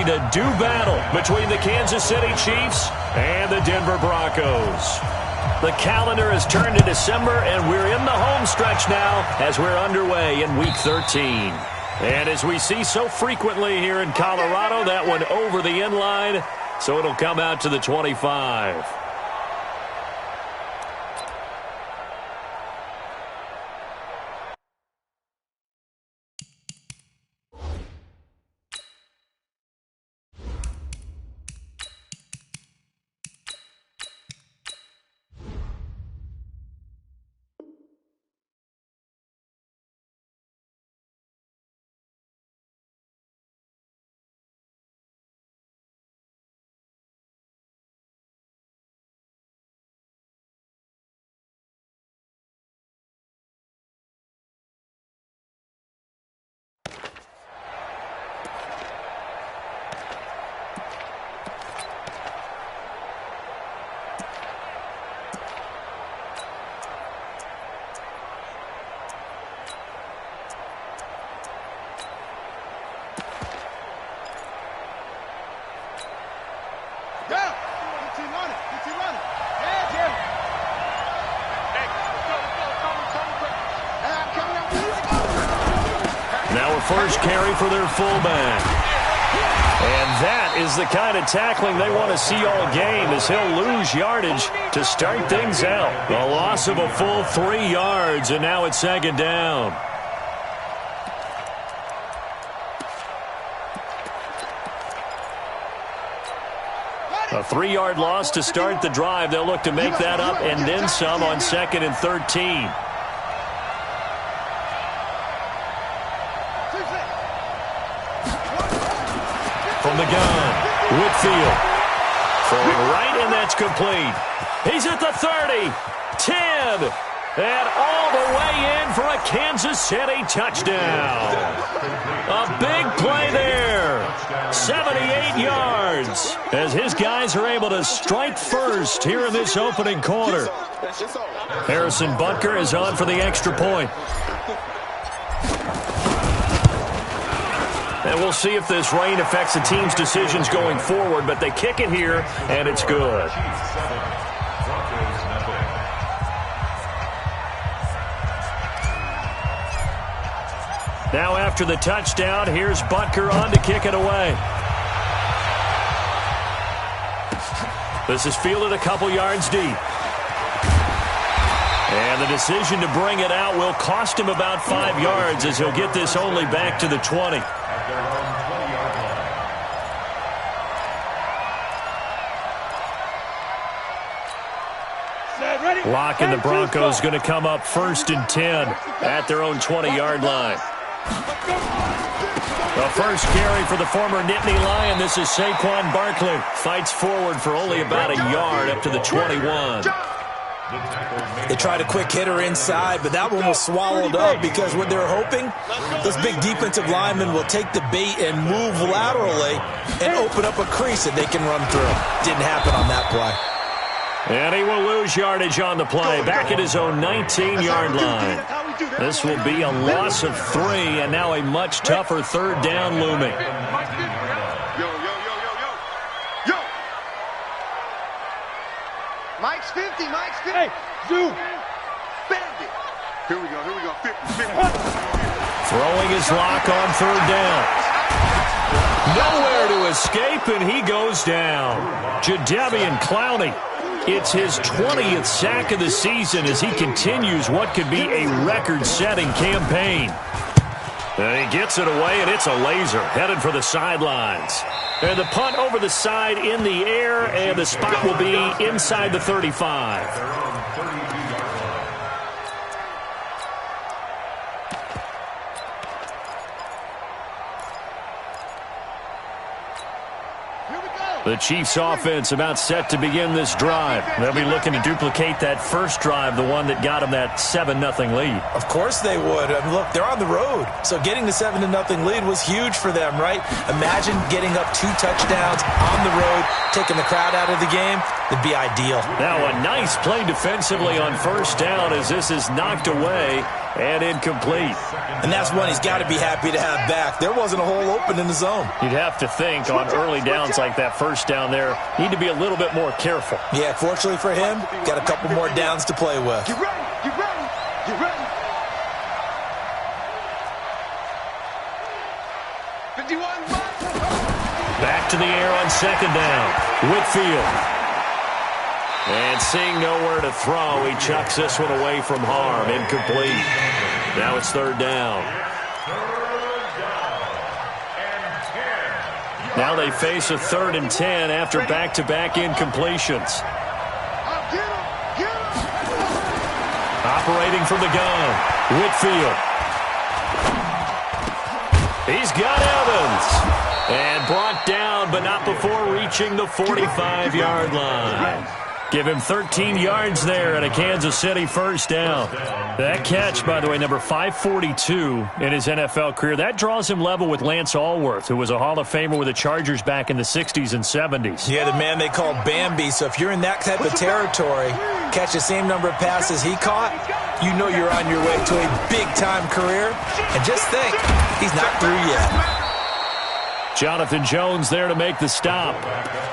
to do battle between the Kansas City Chiefs and the Denver Broncos. The calendar has turned to December, and we're in the home stretch now as we're underway in Week 13. And as we see so frequently here in Colorado, that one over the end line, so it'll come out to the 25. First carry for their fullback. And that is the kind of tackling they want to see all game, as he'll lose yardage to start things out. A loss of a full 3 yards, and now it's second down. A 3-yard loss to start the drive. They'll look to make that up and then some on 2nd and 13. From the gun, Whitfield. Throwing right, and that's complete. He's at the 30, 10, and all the way in for a Kansas City touchdown. A big play there. 78 yards as his guys are able to strike first here in this opening quarter. Harrison Butker is on for the extra point. And we'll see if this rain affects the team's decisions going forward, but they kick it here, and it's good. Now after the touchdown, here's Butker on to kick it away. This is fielded a couple yards deep. And the decision to bring it out will cost him about 5 yards, as he'll get this only back to the 20. Locke and the Broncos going to come up 1st and 10 at their own 20-yard line. The first carry for the former Nittany Lion. This is Saquon Barkley. Fights forward for only about a yard up to the 21. They tried a quick hitter inside, but that one was swallowed up because what they're hoping, those big defensive linemen will take the bait and move laterally and open up a crease that they can run through. Didn't happen on that play. And he will lose yardage on the play, back at his own 19-yard line. This will be a loss of 3, and now a much tougher 3rd down looming. Mike's 50, Mike's 50. Hey, Zoo. Bandit. Here we go, 50. Throwing his Lock on 3rd down. Nowhere to escape, and he goes down. Jadeveon Clowney. It's his 20th sack of the season as he continues what could be a record-setting campaign. And he gets it away, and it's a laser headed for the sidelines. And the punt over the side in the air, and the spot will be inside the 35. The Chiefs offense about set to begin this drive. They'll be looking to duplicate that first drive, the one that got them that 7-0 lead. Of course they would. I mean, look, they're on the road. So getting the 7-0 lead was huge for them, right? Imagine getting up 2 touchdowns on the road, taking the crowd out of the game. It'd be ideal. Now a nice play defensively on first down as this is knocked away and incomplete. And that's one he's got to be happy to have back. There wasn't a hole open in the zone. You'd have to think on early downs like that first down there, need to be a little bit more careful. Yeah, fortunately for him, got a couple more downs to play with. Get ready, get ready, get ready. 51. Back to the air on second down. Whitfield. And seeing nowhere to throw, he chucks this one away from harm. Incomplete. Now it's third down. Now they face a 3rd and 10 after back-to-back incompletions. Operating from the gun, Whitfield. He's got Evans. And brought down, but not before reaching the 45-yard line. Give him 13 yards there and a Kansas City first down. That catch, by the way, number 542 in his NFL career, that draws him level with Lance Allworth, who was a Hall of Famer with the Chargers back in the 60s and 70s. Yeah, the man they called Bambi. So if you're in that type of territory, catch the same number of passes he caught, you know you're on your way to a big-time career. And just think, he's not through yet. Jonathan Jones there to make the stop.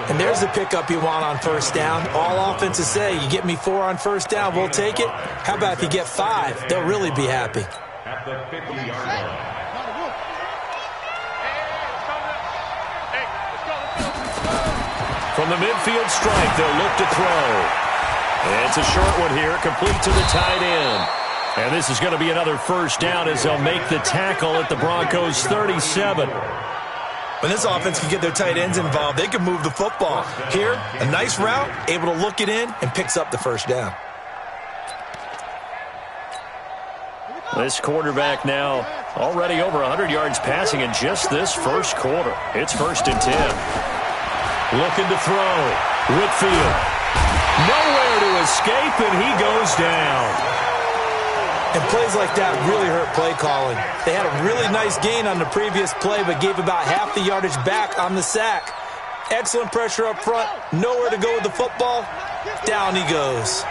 And there's the pickup you want on first down. All offenses say, you get me 4 on first down, we'll take it. How about if you get 5? They'll really be happy. At the 50-yard line. From the midfield strike, they'll look to throw. And it's a short one here, complete to the tight end. And this is going to be another first down as they'll make the tackle at the Broncos' 37. When this offense can get their tight ends involved, they can move the football. Here, a nice route, able to look it in, and picks up the first down. This quarterback now already over 100 yards passing in just this first quarter. It's 1st and 10. Looking to throw. Whitfield. Nowhere to escape, and he goes down. And plays like that really hurt play calling. They had a really nice gain on the previous play, but gave about half the yardage back on the sack. Excellent pressure up front. Nowhere to go with the football. Down he goes.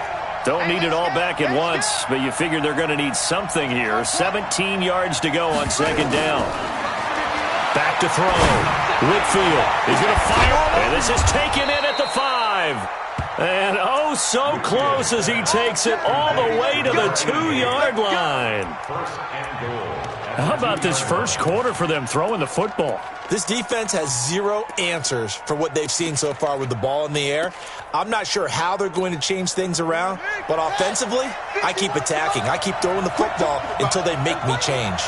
Don't need it all back at once, but you figure they're going to need something here. 17 yards to go on second down. Back to throw. Whitfield is going to fire, and this is taken in at the 5. And oh, so close as he takes it all the way to the 2-yard line. How about this first quarter for them throwing the football? This defense has 0 answers for what they've seen so far with the ball in the air. I'm not sure how they're going to change things around, but offensively, I keep attacking. I keep throwing the football until they make me change.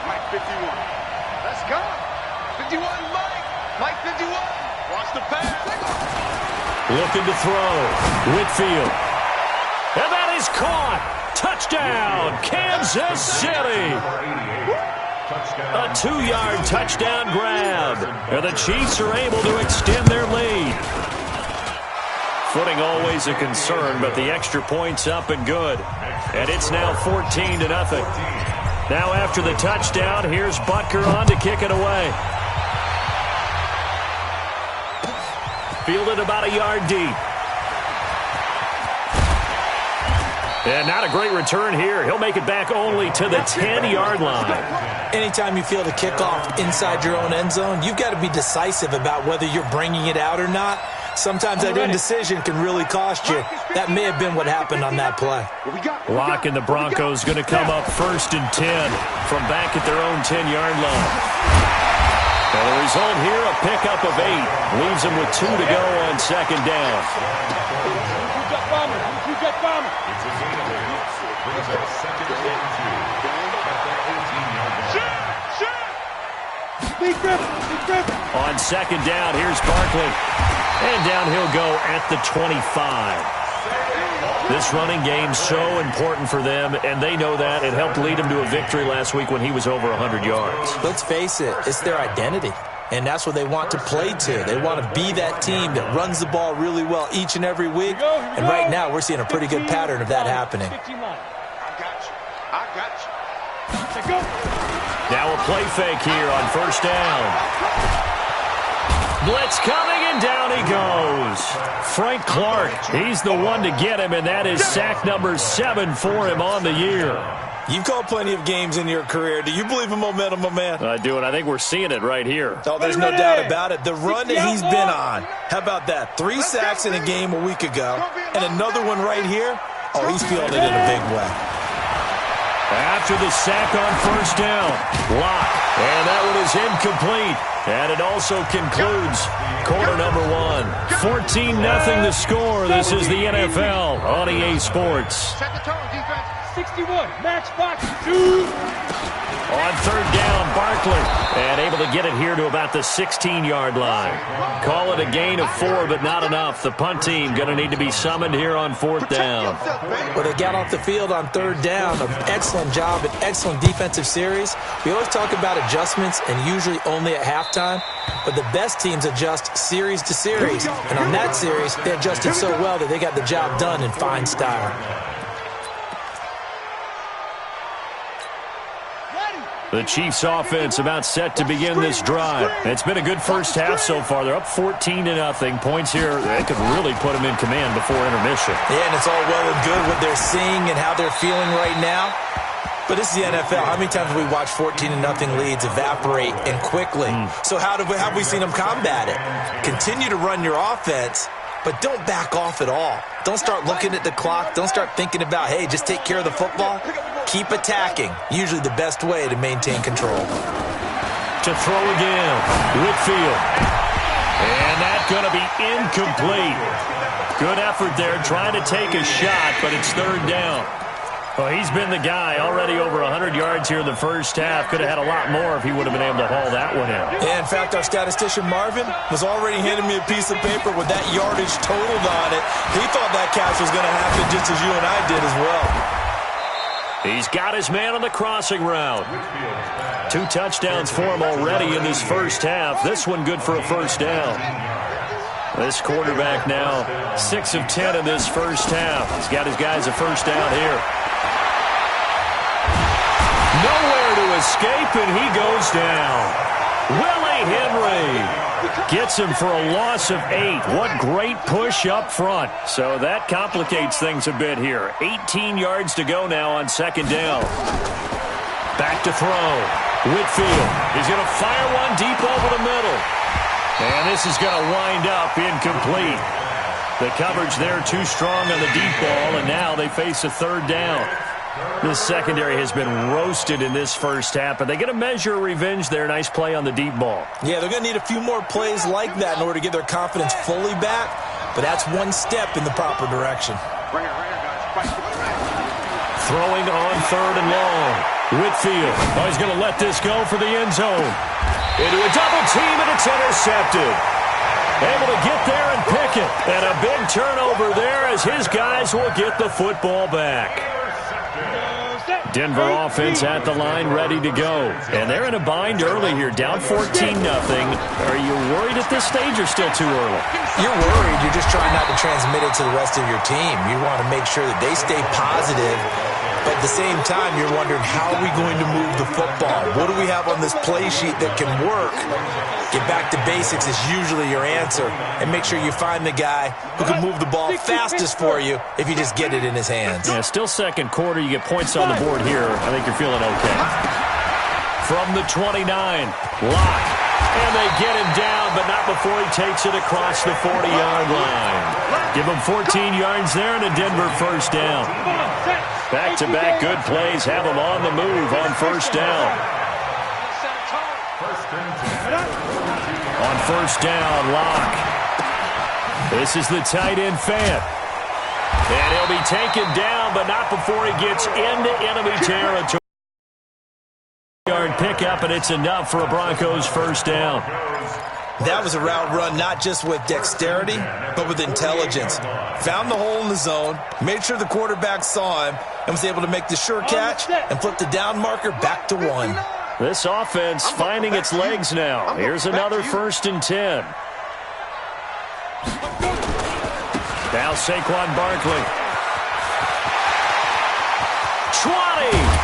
Mike 51. Let's go. 51, Mike 51. Watch the pass. Looking to throw. Whitfield. And that is caught. Touchdown, Kansas City. A 2-yard touchdown grab. And the Chiefs are able to extend their lead. Footing always a concern, but the extra point's up and good. And it's now 14-0. Now after the touchdown, here's Butker on to kick it away. Fielded about a yard deep. And not a great return here. He'll make it back only to the 10-yard line. Anytime you feel the kickoff inside your own end zone, you've got to be decisive about whether you're bringing it out or not. Sometimes that indecision can really cost you. That may have been what happened on that play. Locke and the Broncos going to come up 1st and 10 from back at their own 10-yard line. And the result here, a pickup of 8. Leaves him with 2 to go on second down. On second down, here's Barkley. And down he'll go at the 25. This running game's so important for them, and they know that. It helped lead them to a victory last week when he was over 100 yards. Let's face it, it's their identity, and that's what they want to play to. They want to be that team that runs the ball really well each and every week, and right now we're seeing a pretty good pattern of that happening. I got you. Now a play fake here on first down. Blitz coming, and down he goes. Frank Clark, he's the one to get him, and that is sack number 7 for him on the year. You've called plenty of games in your career. Do you believe in momentum, my man? I do, and I think we're seeing it right here. Oh, there's no doubt about it. The run that he's been on. How about that? 3 sacks in a game a week ago, and another one right here. Oh, he's feeling it in a big way. After the sack on first down, Locke, and that one is incomplete. And it also concludes quarter number 1. 14-0 the score. This is the NFL on EA Sports. Set the tone, defense. 61, match box, 2. On third down, Barkley, and able to get it here to about the 16-yard line. Call it a gain of 4, but not enough. The punt team going to need to be summoned here on fourth down. Well, they got off the field on third down. An excellent job, an excellent defensive series. We always talk about adjustments, and usually only at halftime. But the best teams adjust series to series. And on that series, they adjusted so well that they got the job done in fine style. The Chiefs offense about set to begin this drive. It's been a good first half so far. They're up 14-0. Points here, they could really put them in command before intermission. Yeah, and it's all well and good what they're seeing and how they're feeling right now. But this is the NFL. How many times have we watched 14-0 leads evaporate and quickly? So how have we seen them combat it? Continue to run your offense, but don't back off at all. Don't start looking at the clock. Don't start thinking about, hey, just take care of the football. Keep attacking. Usually the best way to maintain control. To throw again, Whitfield. And that's going to be incomplete. Good effort there, trying to take a shot, but it's third down. Well, he's been the guy already over 100 yards here in the first half. Could have had a lot more if he would have been able to haul that one in. Yeah, in fact, our statistician Marvin was already handing me a piece of paper with that yardage totaled on it. He thought that catch was going to happen just as you and I did as well. He's got his man on the crossing route. 2 touchdowns for him already in this first half. This one good for a first down. This quarterback now 6 of 10 in this first half. He's got his guys a first down here. Nowhere to escape, and he goes down. Willie Henry gets him for a loss of 8. What great push up front. So that complicates things a bit here. 18 yards to go now on second down. Back to throw. Whitfield. He's going to fire one deep over the middle. And this is going to wind up incomplete. The coverage there too strong on the deep ball, and now they face a third down. This secondary has been roasted in this first half, but they get a measure of revenge there. Nice play on the deep ball. Yeah, they're going to need a few more plays like that in order to get their confidence fully back, but that's one step in the proper direction. Throwing on third and long. Whitfield. Oh, he's going to let this go for the end zone. Into a double team, and it's intercepted. Able to get there and pick it. And a big turnover there as his guys will get the football back. Denver offense at the line, ready to go. And they're in a bind early here, down 14-0. Are you worried at this stage or still too early? You're worried. You're just trying not to transmit it to the rest of your team. You want to make sure that they stay positive. But at the same time, you're wondering, how are we going to move the football? What do we have on this play sheet that can work? Get back to basics is usually your answer. And make sure you find the guy who can move the ball fastest for you if you just get it in his hands. Yeah, still second quarter. You get points on the board here. I think you're feeling okay. From the 29, Locke. And they get him down, but not before he takes it across the 40-yard line. Give him 14 yards there and a Denver first down. Back-to-back good plays have him on the move on first down. On first down, Locke. This is the tight end Fant. And he'll be taken down, but not before he gets into enemy territory. Yard pickup, and it's enough for a Broncos first down. That was a route run not just with dexterity, but with intelligence. Found the hole in the zone, made sure the quarterback saw him, and was able to make the sure catch and flip the down marker back to 1. This offense finding its legs now. Here's another 1st and 10. Now Saquon Barkley. 20.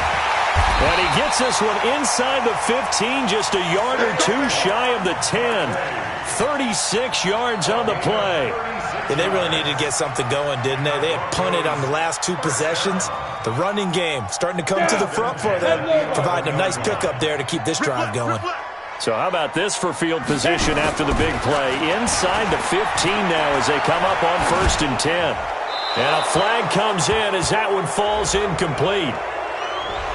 And he gets this one inside the 15, just a yard or two shy of the 10. 36 yards on the play. Yeah, they really needed to get something going, didn't they? They had punted on the last two possessions. The running game starting to come to the front for them, providing a nice pickup there to keep this drive going. So how about this for field position after the big play? Inside the 15 now as they come up on 1st and 10. And a flag comes in as that one falls incomplete.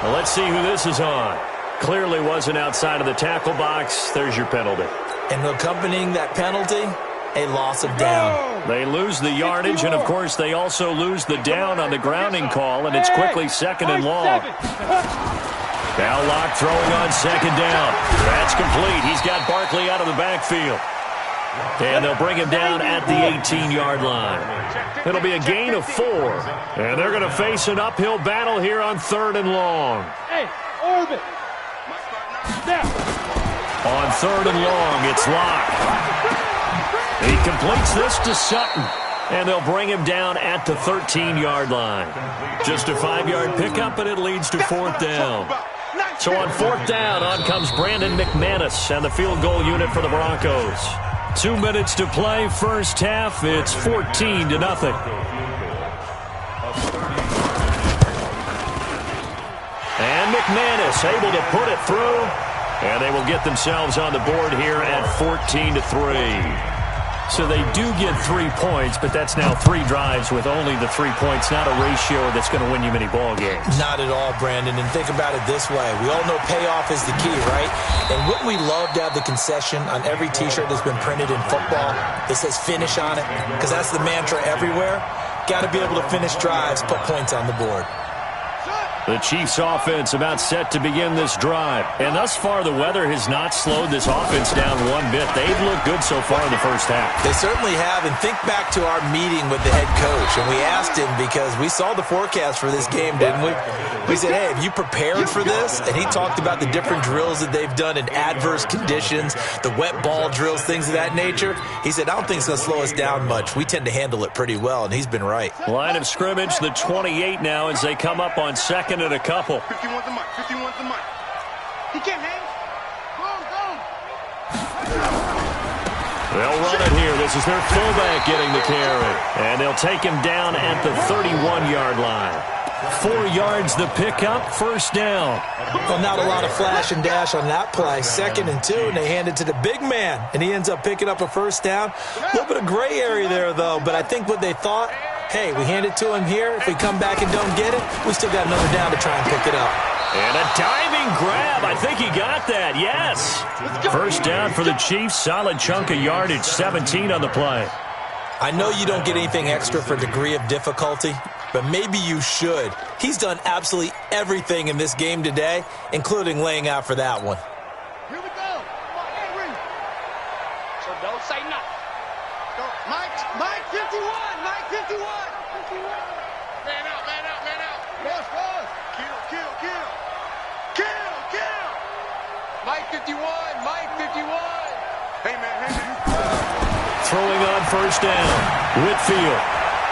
Well, let's see who this is on. Clearly wasn't outside of the tackle box. There's your penalty. And accompanying that penalty, a loss of down. They lose the yardage, and, of course, they also lose the down on the grounding call, and it's quickly 2nd and long. Now Locke throwing on 2nd down. That's complete. He's got Barkley out of the backfield. And they'll bring him down at the 18-yard line. It'll be a gain of 4. And they're going to face an uphill battle here on 3rd and long. Hey, orbit. Snap. On 3rd and long, it's Locke. He completes this to Sutton. And they'll bring him down at the 13-yard line. Just a 5-yard pickup, and it leads to 4th down. So on 4th down, on comes Brandon McManus and the field goal unit for the Broncos. 2 minutes to play, first half. It's 14-0. And McManus able to put it through. And they will get themselves on the board here at 14-3. So they do get 3 points, but that's now 3 drives with only the 3 points, not a ratio that's going to win you many ball games. Not at all, Brandon. And think about it this way. We all know payoff is the key, right? And wouldn't we love to have the concession on every T-shirt that's been printed in football that says finish on it? Because that's the mantra everywhere. Got to be able to finish drives, put points on the board. The Chiefs offense about set to begin this drive. And thus far, the weather has not slowed this offense down one bit. They've looked good so far in the first half. They certainly have. And think back to our meeting with the head coach. And we asked him because we saw the forecast for this game, didn't we? We said, hey, have you prepared for this? And he talked about the different drills that they've done in adverse conditions, the wet ball drills, things of that nature. He said, I don't think it's going to slow us down much. We tend to handle it pretty well, and he's been right. Line of scrimmage, the 28 now as they come up on 2nd and a couple. 51's the mic. 51's the mic. He can't hang. Go. They'll run it here. This is their fullback getting the carry. And they'll take him down at the 31-yard line. 4 yards the pickup, first down. Well, not a lot of flash and dash on that play. 2nd and 2, and they hand it to the big man. And he ends up picking up a first down. A little bit of gray area there, though. But I think what they thought, hey, we hand it to him here. If we come back and don't get it, we still got another down to try and pick it up. And a diving grab. I think he got that. Yes. First down for the Chiefs. Solid chunk of yardage. 17 on the play. I know you don't get anything extra for degree of difficulty, but maybe you should. He's done absolutely everything in this game today, including laying out for that one. Here we go. So don't say nothing. Go. Mike 51. Mike 51. Man out, man out, man out. Rush. Kill. Mike 51. Mike 51. Hey, man. Throwing on first down. Whitfield.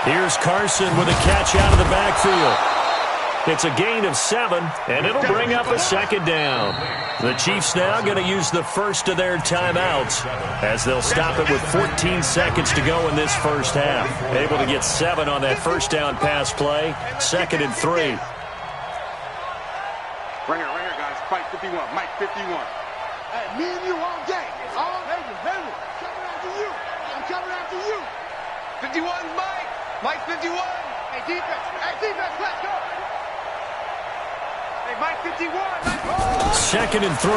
Here's Carson with a catch out of the backfield. It's a gain of 7, and it'll bring up a 2nd down. The Chiefs now going to use the first of their timeouts as they'll stop it with 14 seconds to go in this first half. Able to get 7 on that first down pass play. 2nd and 3. Right here, guys. Fight 51. Mike 51. Hey, me and you all day. All day. Coming after you. I'm coming after you. 51's Mike. Mike 51. Hey, defense. Let's go. Hey, Mike 51. Let's go. 2nd and 3.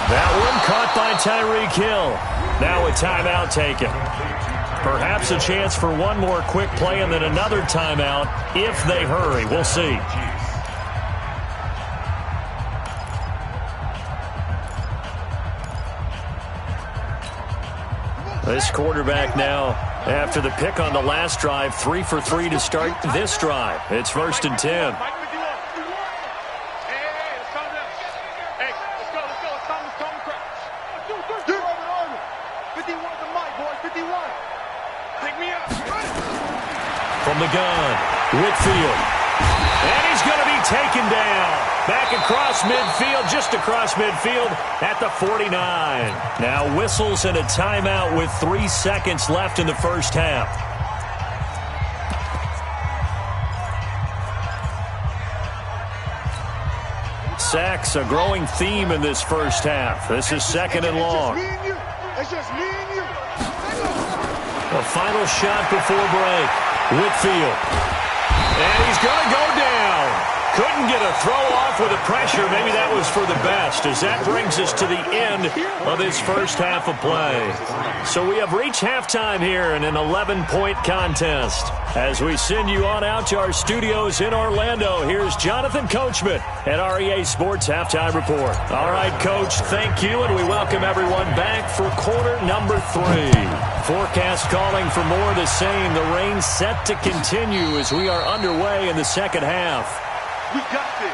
That one caught by Tyreek Hill. Now a timeout taken. Perhaps a chance for one more quick play and then another timeout if they hurry. We'll see. This quarterback now, after the pick on the last drive, 3 for 3 to start this drive. It's 1st and 10. From the gun, Whitfield. And he's going to be taken down. Back across midfield, just across midfield at the 49. Now whistles and a timeout with 3 seconds left in the first half. Sacks, a growing theme in this first half. This is second and long. It's just me and you. A final shot before break. Whitfield. And he's going to go down. Couldn't get a throw off with the pressure. Maybe that was for the best, as that brings us to the end of this first half of play. So we have reached halftime here in an 11-point contest. As we send you on out to our studios in Orlando, here's Jonathan Coachman at REA Sports Halftime Report. All right, Coach, thank you, and we welcome everyone back for quarter number 3. Forecast calling for more of the same. The rain set to continue as we are underway in the second half. We got this.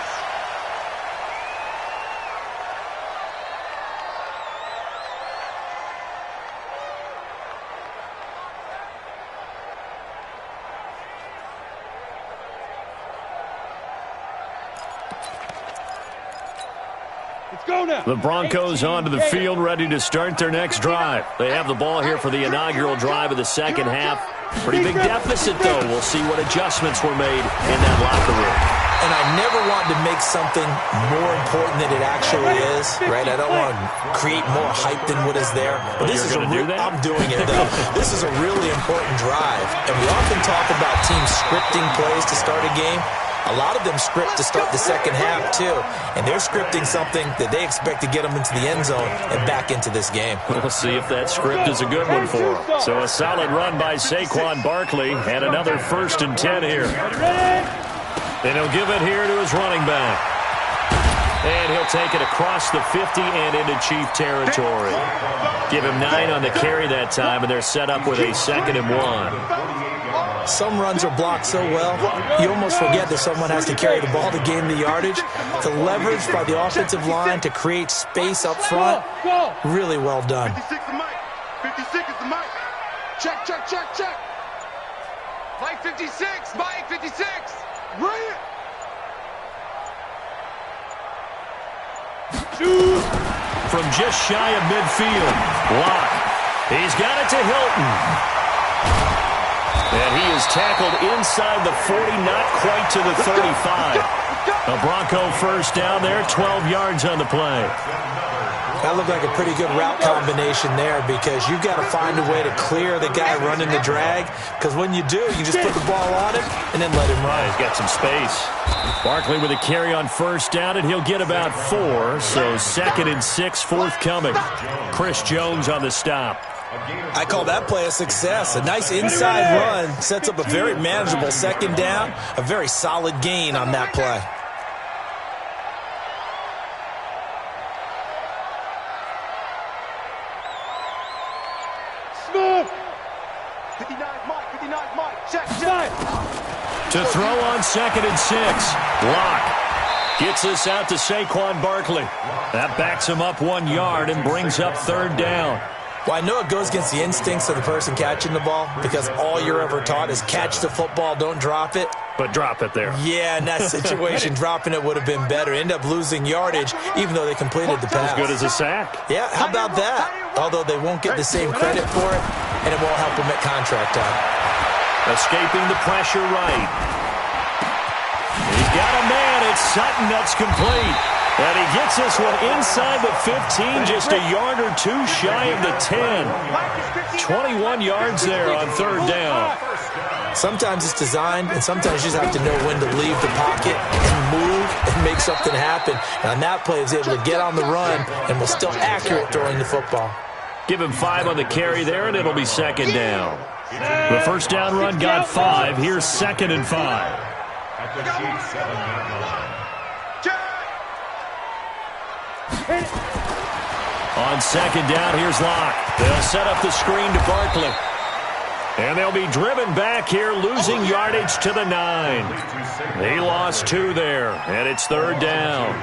Let's go now. The Broncos onto the field, ready to start their next drive. They have the ball here for the inaugural drive of the second half. Pretty big deficit, though. We'll see what adjustments were made in that locker room. And I never want to make something more important than it actually is, right? I don't want to create more hype than what is there. But this is I'm doing it, though. This is a really important drive. And we often talk about teams scripting plays to start a game. A lot of them script to start the second half, too. And they're scripting something that they expect to get them into the end zone and back into this game. We'll see if that script is a good one for them. So a solid run by Saquon Barkley and another 1st and 10 here. And he'll give it here to his running back. And he'll take it across the 50 and into Chief territory. Give him 9 on the carry that time, and they're set up with a 2nd and 1. Some runs are blocked so well, you almost forget that someone has to carry the ball to gain the yardage. The leverage by the offensive line to create space up front, really well done. 56 the mic. 56 is the mic. Check, check, check, check. Mike 56. Mike 56. Bring it. From just shy of midfield, Locke. He's got it to Hilton. And he is tackled inside the 40, not quite to the 35. A Bronco first down there, 12 yards on the play. That looked like a pretty good route combination there, because you've got to find a way to clear the guy running the drag, because when you do, you just put the ball on him and then let him run. He's got some space. Barkley with a carry on first down, and he'll get about 4, so 2nd and 6 forthcoming. Chris Jones on the stop. I call that play a success. A nice inside run sets up a very manageable 2nd down, a very solid gain on that play. To throw on 2nd and 6. Locke gets this out to Saquon Barkley. That backs him up 1 yard and brings up 3rd down. Well, I know it goes against the instincts of the person catching the ball, because all you're ever taught is catch the football, don't drop it. But drop it there. Yeah, in that situation, dropping it would have been better. End up losing yardage, even though they completed the pass. As good as a sack. Yeah, how about that? Although they won't get the same credit for it, and it won't help them at contract time. Escaping the pressure right. He's got a man. It's Sutton. That's complete. And he gets this one inside the 15, just a yard or 2 shy of the 10. 21 yards there on 3rd down. Sometimes it's designed, and sometimes you just have to know when to leave the pocket and move and make something happen. And on that play, he was able to get on the run and was still accurate throwing the football. Give him 5 on the carry there, and it'll be 2nd down. The first down run got 5. Here's 2nd and 5. At the Chiefs 7-yard line. On 2nd down, here's Locke. They'll set up the screen to Barkley. And they'll be driven back here, losing yardage to the 9. He lost 2 there, and it's 3rd down.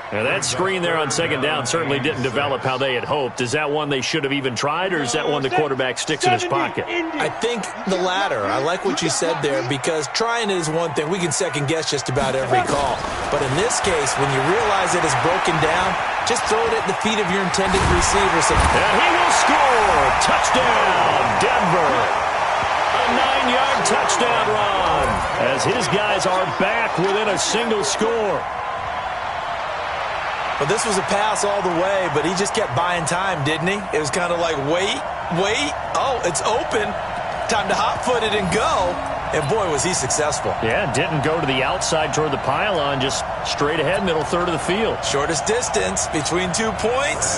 Now that screen there on second down certainly didn't develop how they had hoped. Is that one they should have even tried, or is that one the quarterback sticks in his pocket? I think the latter. I like what you said there, because trying is one thing. We can second-guess just about every call. But in this case, when you realize it is broken down, just throw it at the feet of your intended receiver. And he will score. Touchdown, Denver. A 9-yard touchdown run as his guys are back within a single score. Well, this was a pass all the way, but he just kept buying time, didn't he? It was kind of like, wait. Oh, it's open. Time to hot-foot it and go. And, boy, was he successful. Yeah, didn't go to the outside toward the pylon, just straight ahead, middle third of the field. Shortest distance between 2 points.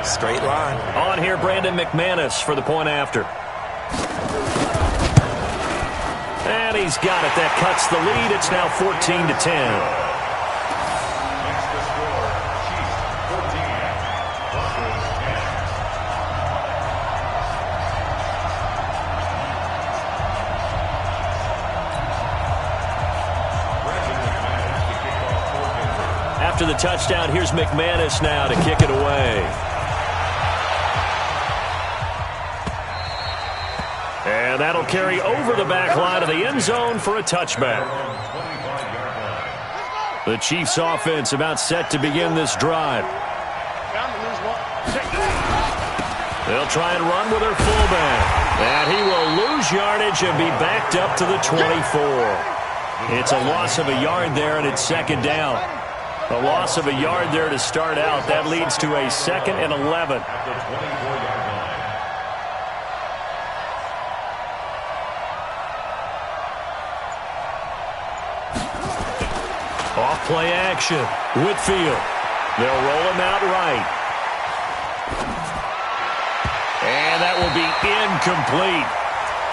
Straight line. On here, Brandon McManus for the point after. And he's got it. That cuts the lead. It's now 14-10. After the touchdown, here's McManus now to kick it away. And that'll carry over the back line of the end zone for a touchback. The Chiefs offense about set to begin this drive. They'll try and run with their fullback. And he will lose yardage and be backed up to the 24. It's a loss of a yard there, and it's second down. A loss of a yard there to start out. That leads to a 2nd and 11. Off play action. Whitfield. They'll roll him out right. And that will be incomplete.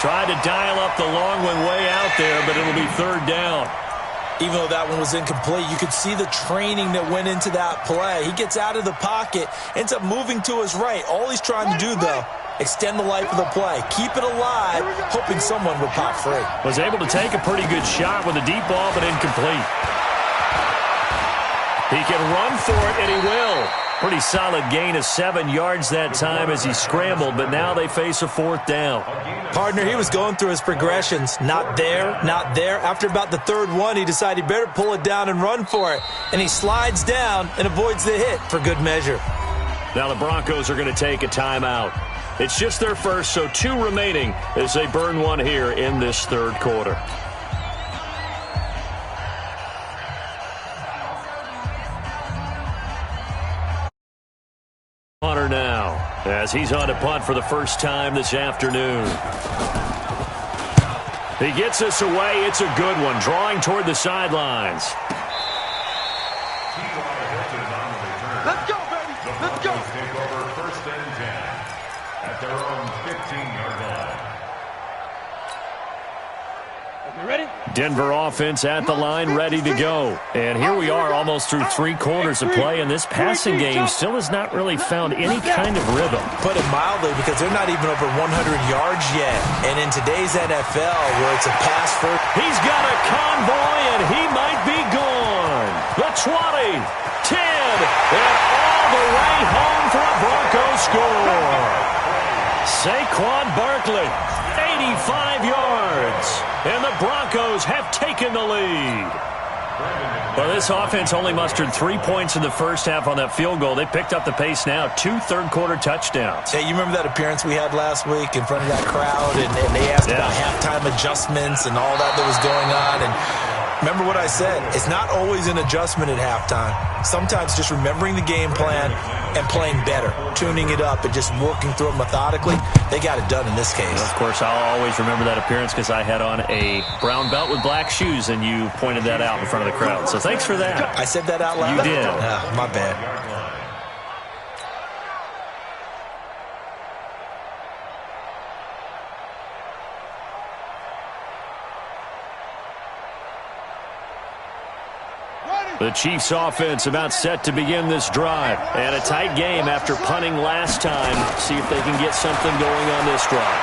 Tried to dial up the long one way out there, but it'll be third down. Even though that one was incomplete, you could see the training that went into that play. He gets out of the pocket, ends up moving to his right. All he's trying to do, though, extend the life of the play. Keep it alive, hoping someone would pop free. Was able to take a pretty good shot with a deep ball, but incomplete. He can run for it, and he will. Pretty solid gain of 7 yards that time as he scrambled, but now they face a fourth down. Partner, he was going through his progressions. Not there, not there. After about the third one, he decided he better pull it down and run for it. And he slides down and avoids the hit for good measure. Now the Broncos are going to take a timeout. It's just their first, so 2 remaining as they burn one here in this third quarter. Hunter now as he's on to punt for the first time this afternoon. He gets us away. It's a good one. Drawing toward the sidelines. Let's go, baby. Let's go. Take over 1st and 10 at their own 15-yard line. You ready? Denver offense at the line, ready to go. And here we are almost through 3 quarters of play, and this passing game still has not really found any kind of rhythm. Put it mildly, because they're not even over 100 yards yet. And in today's NFL, where it's a pass first. He's got a convoy, and he might be gone. The 20, 10, and all the way home for a Broncos score. Saquon Barkley, 85 yards. And the Broncos have taken the lead. Well, this offense only mustered 3 points in the first half on that field goal. They picked up the pace now. 2 third-quarter touchdowns. Hey, you remember that appearance we had last week in front of that crowd? And they asked about halftime adjustments and all that was going on. And remember what I said. It's not always an adjustment at halftime. Sometimes just remembering the game plan and playing better, tuning it up and just working through it methodically. They got it done in this case. Of course, I'll always remember that appearance because I had on a brown belt with black shoes, and you pointed that out in front of the crowd. So thanks for that. I said that out loud? You did. My bad. The Chiefs offense about set to begin this drive. And a tight game after punting last time. See if they can get something going on this drive.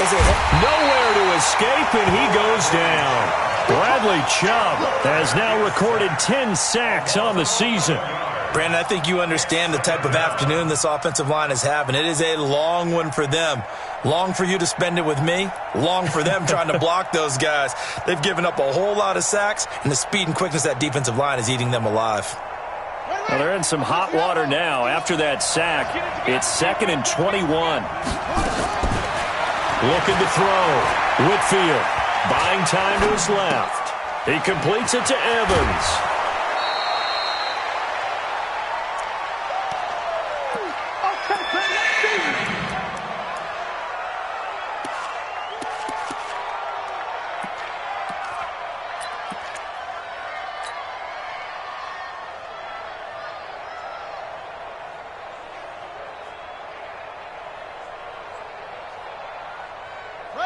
Nowhere to escape, and he goes down. Bradley Chubb has now recorded 10 sacks on the season. Brandon, I think you understand the type of afternoon this offensive line is having. It is a long one for them. Long for you to spend it with me. Long for them trying to block those guys. They've given up a whole lot of sacks, and the speed and quickness of that defensive line is eating them alive. Well, they're in some hot water now. After that sack, it's 2nd and 21. Looking to throw. Whitfield buying time to his left. He completes it to Evans.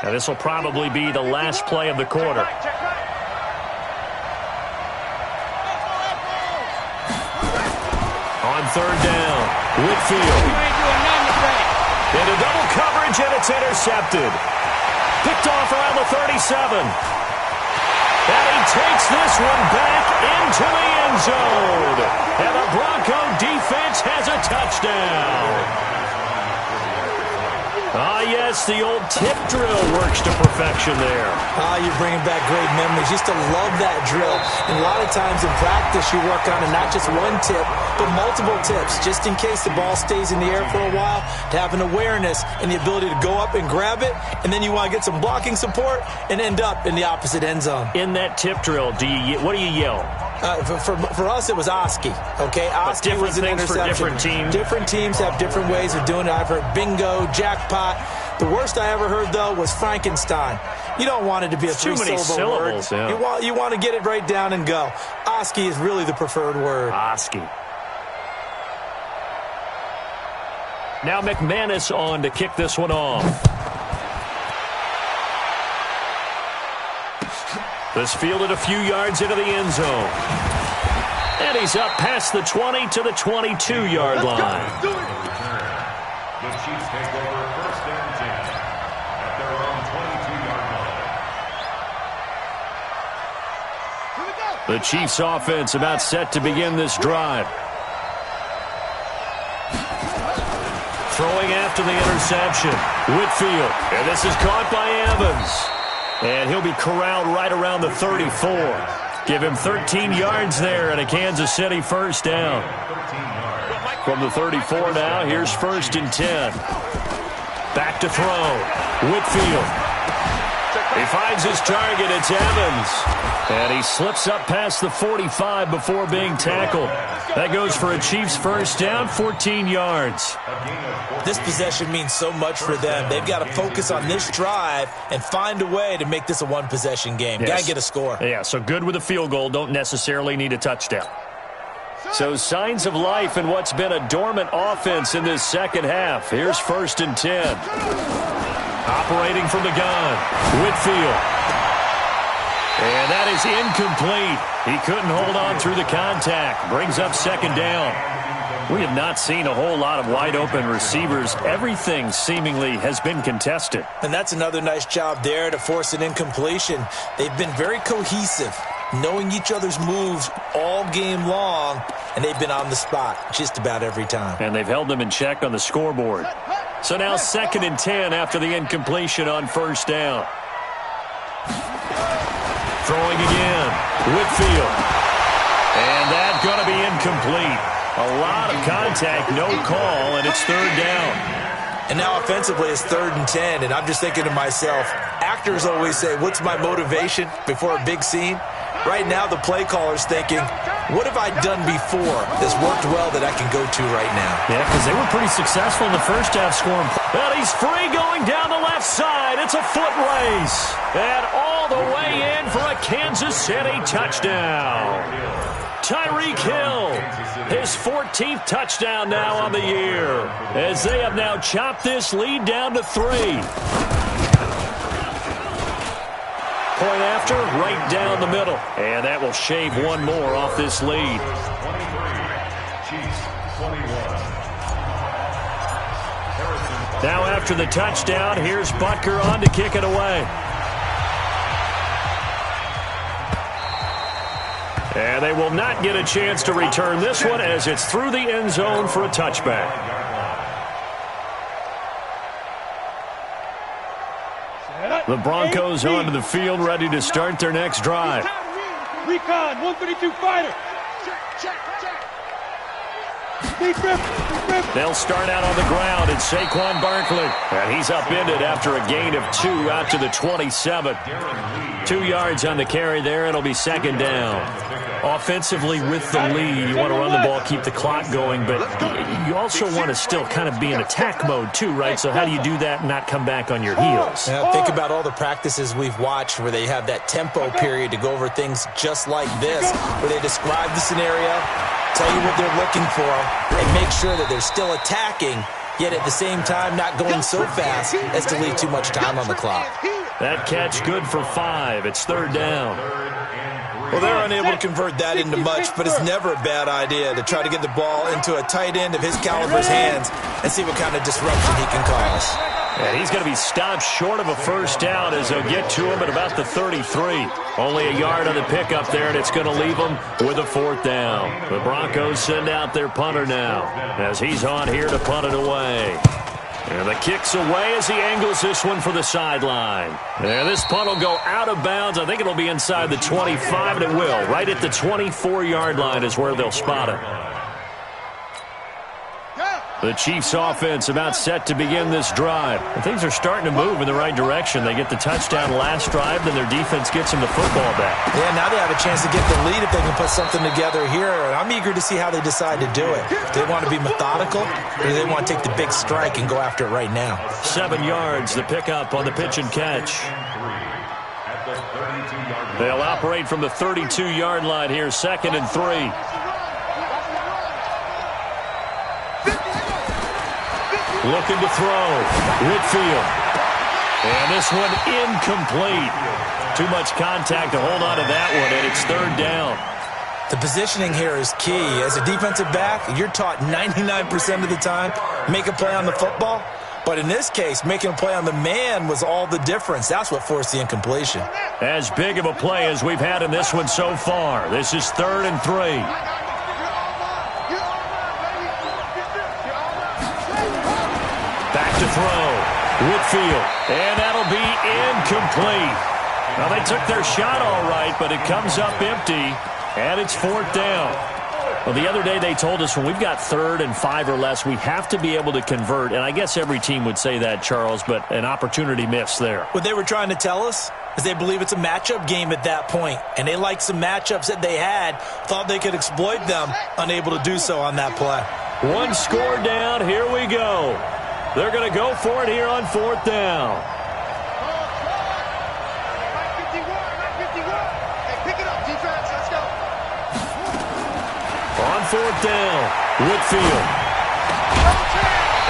Now, this will probably be the last play of the quarter. On 3rd down, Whitfield. Into double coverage, and it's intercepted. Picked off around the 37. And he takes this one back into the end zone. And the Bronco defense has a touchdown. Ah, yes, the old tip drill works to perfection there. You're bringing back great memories. Used to love that drill. And a lot of times in practice, you work on it, not just one tip, but multiple tips, just in case the ball stays in the air for a while, to have an awareness and the ability to go up and grab it, and then you want to get some blocking support and end up in the opposite end zone. In that tip drill, what do you yell? For us, it was Oski. Okay, Oski was an interception. For different teams. Different teams have different ways of doing it. I've heard bingo, jackpot. The worst I ever heard, though, was Frankenstein. You don't want it to be a three-syllable word. Yeah. You want to get it right down and go. Oski is really the preferred word. Oski. Now McManus on to kick this one off. This fielded a few yards into the end zone. And he's up past the 20 to the 22-yard line. The Chiefs take over 1st and 10 at their own 22-yard line. The Chiefs offense about set to begin this drive. Throwing after the interception. Whitfield. And this is caught by Evans. And he'll be corralled right around the 34. Give him 13 yards there and a Kansas City 1st down. From the 34 now, here's 1st and 10. Back to throw. Whitfield. He finds his target. It's Evans. And he slips up past the 45 before being tackled. That goes for a Chiefs 1st down, 14 yards. This possession means so much for them. They've got to focus on this drive and find a way to make this a one-possession game. Yes. Got to get a score. Yeah, so good with a field goal. Don't necessarily need a touchdown. So signs of life in what's been a dormant offense in this second half. Here's 1st and 10. Operating from the gun. Whitfield. And that is incomplete. He couldn't hold on through the contact. Brings up 2nd down. We have not seen a whole lot of wide-open receivers. Everything seemingly has been contested. And that's another nice job there to force an incompletion. They've been very cohesive, knowing each other's moves all game long, and they've been on the spot just about every time. And they've held them in check on the scoreboard. So now 2nd and 10 after the incompletion on 1st down. Throwing again. Whitfield. And that's going to be incomplete. A lot of contact, no call, and it's 3rd down. And now offensively it's 3rd and 10, and I'm just thinking to myself, actors always say, what's my motivation before a big scene? Right now the play caller's thinking, what have I done before that's worked well that I can go to right now? Yeah, because they were pretty successful in the first half scoring. But he's free going down the left side. It's a foot race. And all the way in for a Kansas City touchdown. Tyreek Hill, his 14th touchdown now on the year, as they have now chopped this lead down to 3. Point after, right down the middle. And that will shave one more off this lead. 23, Chiefs 21. Now after the touchdown, here's Butker on to kick it away. And they will not get a chance to return this one as it's through the end zone for a touchback. The Broncos onto the field, ready to start their next drive. Recon, 132 fighter. They'll start out on the ground. It's Saquon Barkley. And he's upended after a gain of 2 out to the 27. 2 yards on the carry there. It'll be second down. Offensively with the lead, you want to run the ball, keep the clock going, but you also want to still kind of be in attack mode too, right? So how do you do that and not come back on your heels? Now, think about all the practices we've watched where they have that tempo period to go over things just like this, where they describe the scenario, tell you what they're looking for, and make sure that they're still attacking, yet at the same time not going so fast as to leave too much time on the clock. That catch good for 5. It's third down. Well, they're unable to convert that into much, but it's never a bad idea to try to get the ball into a tight end of his caliber's hands and see what kind of disruption he can cause. And he's going to be stopped short of a first down as they'll get to him at about the 33. Only a yard on the pickup there, and it's going to leave him with a fourth down. The Broncos send out their punter now as he's on here to punt it away. And the kick's away as he angles this one for the sideline. And this punt will go out of bounds. I think it'll be inside the 25, and it will. Right at the 24-yard line is where they'll spot it. The Chiefs offense about set to begin this drive. And things are starting to move in the right direction. They get the touchdown last drive, then their defense gets them the football back. Yeah, now they have a chance to get the lead if they can put something together here. And I'm eager to see how they decide to do it. Do they want to be methodical, or do they want to take the big strike and go after it right now? 7 yards, the pickup on the pitch and catch. They'll operate from the 32-yard line here, 2nd and 3. Looking to throw. Whitfield. And this one incomplete. Too much contact to hold on to that one, and it's third down. The positioning here is key. As a defensive back, you're taught 99% of the time, make a play on the football. But in this case, making a play on the man was all the difference. That's what forced the incompletion. As big of a play as we've had in this one so far. This is 3rd and 3. Back to throw. Whitfield. And that'll be incomplete. Well, they took their shot all right, but it comes up empty, and it's 4th down. Well, the other day they told us when we've got 3rd and 5 or less, we have to be able to convert. And I guess every team would say that, Charles, but an opportunity missed there. What they were trying to tell us is they believe it's a matchup game at that point. And they liked some matchups that they had, thought they could exploit them, unable to do so on that play. One score down. Here we go. They're going to go for it here on 4th down. On 4th down, Whitfield.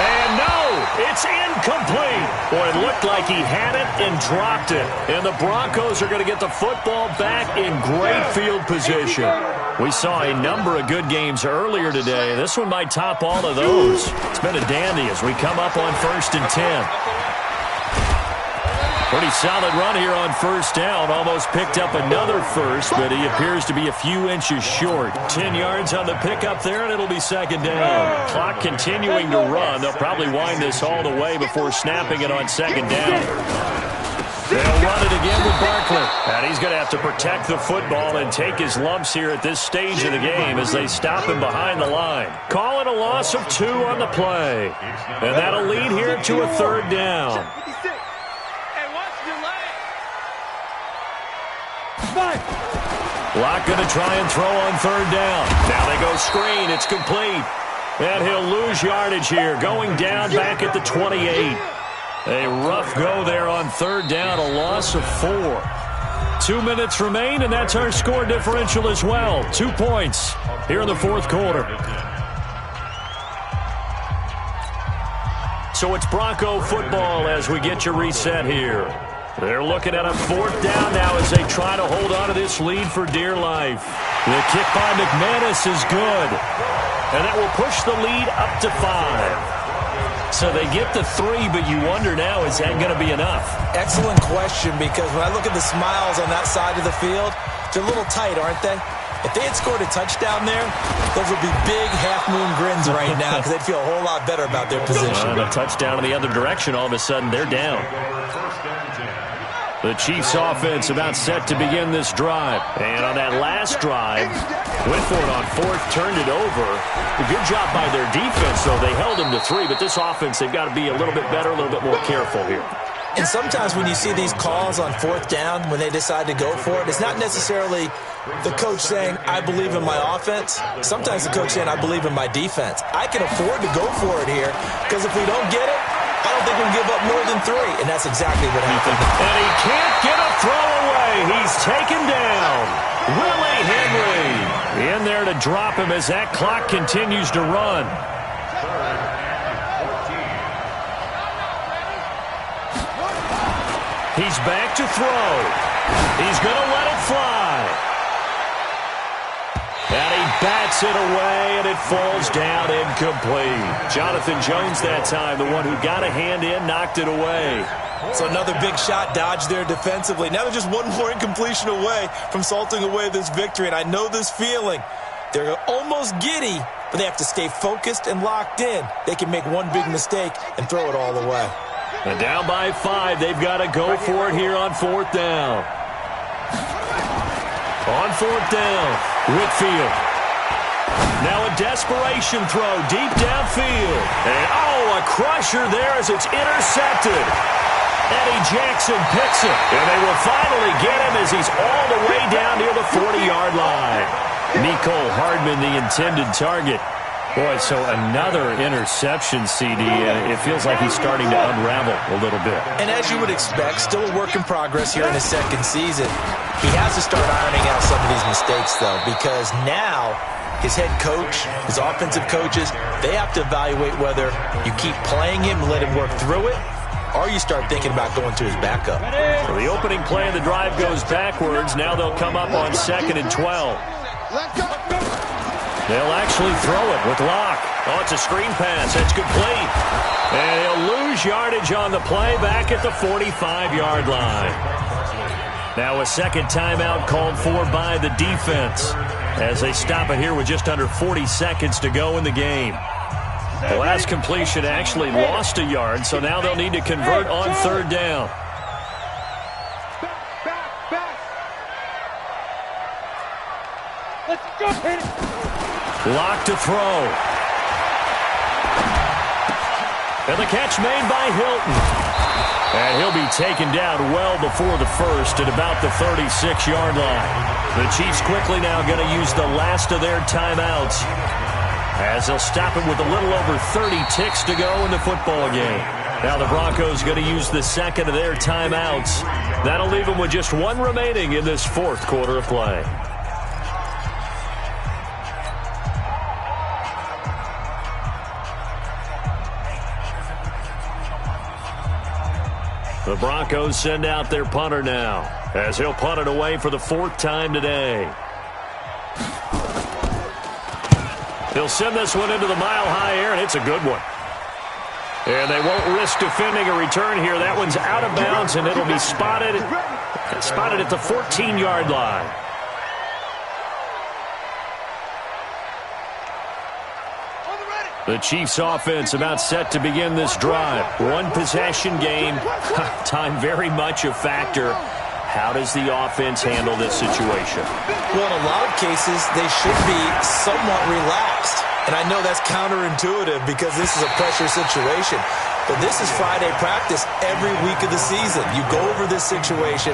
And no, it's incomplete. Boy, it looked like he had it and dropped it. And the Broncos are going to get the football back in great field position. We saw a number of good games earlier today. This one might top all of those. It's been a dandy as we come up on 1st and 10. Pretty solid run here on 1st down. Almost picked up another first, but he appears to be a few inches short. 10 yards on the pickup there, and it'll be 2nd down. Clock continuing to run. They'll probably wind this all the way before snapping it on 2nd down. They'll run it again with Barkley. And he's going to have to protect the football and take his lumps here at this stage of the game as they stop him behind the line. Call it a loss of 2 on the play. And that'll lead here to a 3rd down. Locke going to try and throw on 3rd down. Now they go screen. It's complete. And he'll lose yardage here. Going down back at the 28. A rough go there on 3rd down. A loss of 4. 2 minutes remain, and that's our score differential as well. 2 points here in the 4th quarter. So it's Bronco football as we get you reset here. They're looking at a 4th down now as they try to hold on to this lead for dear life. The kick by McManus is good. And that will push the lead up to 5. So they get the 3, but you wonder now, is that going to be enough? Excellent question, because when I look at the smiles on that side of the field, they're a little tight, aren't they? If they had scored a touchdown there, those would be big half-moon grins right now because they'd feel a whole lot better about their position. A touchdown in the other direction, all of a sudden they're down. The Chiefs offense about set to begin this drive. And on that last drive, went for it on fourth, turned it over. A good job by their defense, though. They held them to 3, but this offense, they've got to be a little bit better, a little bit more careful here. And sometimes when you see these calls on fourth down, when they decide to go for it, it's not necessarily the coach saying, I believe in my offense. Sometimes the coach saying, I believe in my defense. I can afford to go for it here because if we don't get it, I don't think we'll give up more than 3. And that's exactly what happened. And he can't get a throw away. He's taken down. Willie Henry in there to drop him as that clock continues to run. He's back to throw. He's going to let it fly. And he bats it away, and it falls down incomplete. Jonathan Jones that time, the one who got a hand in, knocked it away. So another big shot dodged there defensively. Now they're just one more incompletion away from salting away this victory, and I know this feeling. They're almost giddy, but they have to stay focused and locked in. They can make one big mistake and throw it all away. And down by 5, they've got to go for it here on fourth down. On fourth down, Whitfield. Now a desperation throw deep downfield. And a crusher there as it's intercepted. Eddie Jackson picks it. And they will finally get him as he's all the way down near the 40-yard line. Nicole Hardman, the intended target. Boy, so another interception, CD. It feels like he's starting to unravel a little bit. And as you would expect, still a work in progress here in his second season. He has to start ironing out some of these mistakes, though, because now his head coach, his offensive coaches, they have to evaluate whether you keep playing him and let him work through it, or you start thinking about going to his backup. So the opening play of the drive goes backwards. Now they'll come up on 2nd and 12. They'll actually throw it with Locke. Oh, it's a screen pass. It's complete. And he'll lose yardage on the play back at the 45-yard line. Now a second timeout called for by the defense as they stop it here with just under 40 seconds to go in the game. The last completion actually lost a yard, so now they'll need to convert on third down. Let's go. Locke to throw. And the catch made by Hilton. And he'll be taken down well before the first at about the 36-yard line. The Chiefs quickly now going to use the last of their timeouts as they'll stop him with a little over 30 ticks to go in the football game. Now the Broncos going to use the second of their timeouts. That'll leave them with just one remaining in this fourth quarter of play. The Broncos send out their punter now as he'll punt it away for the 4th time today. He'll send this one into the mile-high air, and it's a good one. And they won't risk defending a return here. That one's out of bounds, and it'll be spotted at the 14-yard line. The Chiefs offense about set to begin this drive. One possession game. Time very much a factor. How does the offense handle this situation? Well, in a lot of cases, they should be somewhat relaxed. And I know that's counterintuitive because this is a pressure situation. But this is Friday practice every week of the season. You go over this situation,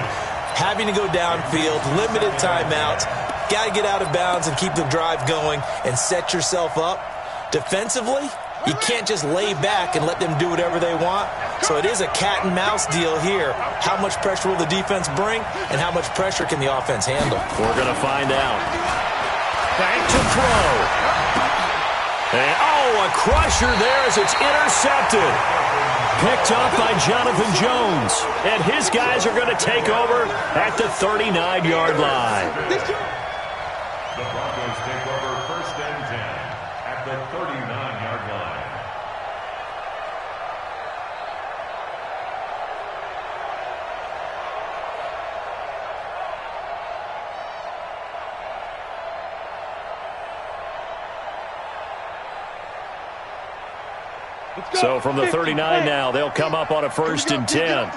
having to go downfield, limited timeouts, got to get out of bounds and keep the drive going and set yourself up. Defensively, you can't just lay back and let them do whatever they want. So it is a cat and mouse deal here. How much pressure will the defense bring, and how much pressure can the offense handle? We're going to find out. Back to throw. And, a crusher there as it's intercepted. Picked up by Jonathan Jones. And his guys are going to take over at the 39-yard line. The Broncos take over 1st and 10 at the 39-yard line. So from the 39 now, they'll come up on a 1st and 10.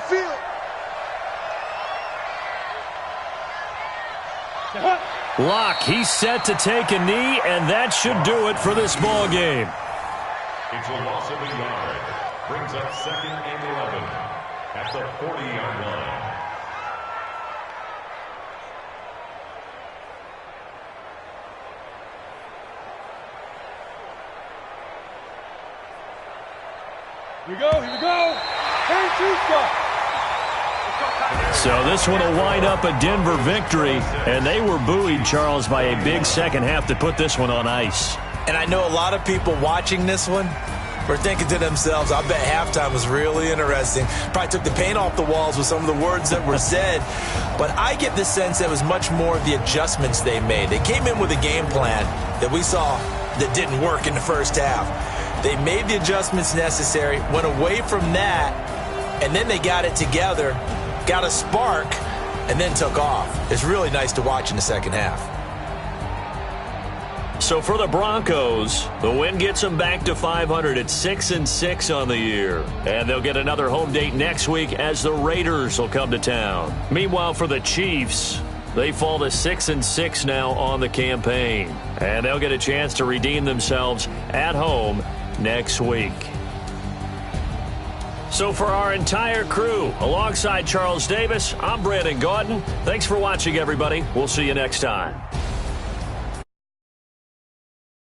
Locke, he's set to take a knee, and that should do it for this ball game. It's a loss of a yard. Brings up 2nd and 11 at the 40-yard line. Here we go, here we go. Turn 2 stop. So this one will wind up a Denver victory, and they were buoyed, Charles, by a big second half to put this one on ice. And I know a lot of people watching this one were thinking to themselves, I bet halftime was really interesting. Probably took the paint off the walls with some of the words that were said. But I get the sense that it was much more of the adjustments they made. They came in with a game plan that we saw that didn't work in the first half. They made the adjustments necessary, went away from that, and then they got it together, got a spark, and then took off. It's really nice to watch in the second half. So for the Broncos, the win gets them back to 500 at 6-6 on the year. And they'll get another home date next week as the Raiders will come to town. Meanwhile, for the Chiefs, they fall to 6-6 now on the campaign. And they'll get a chance to redeem themselves at home next week. So for our entire crew, alongside Charles Davis, I'm Brandon Gaudin. Thanks for watching, everybody. We'll see you next time.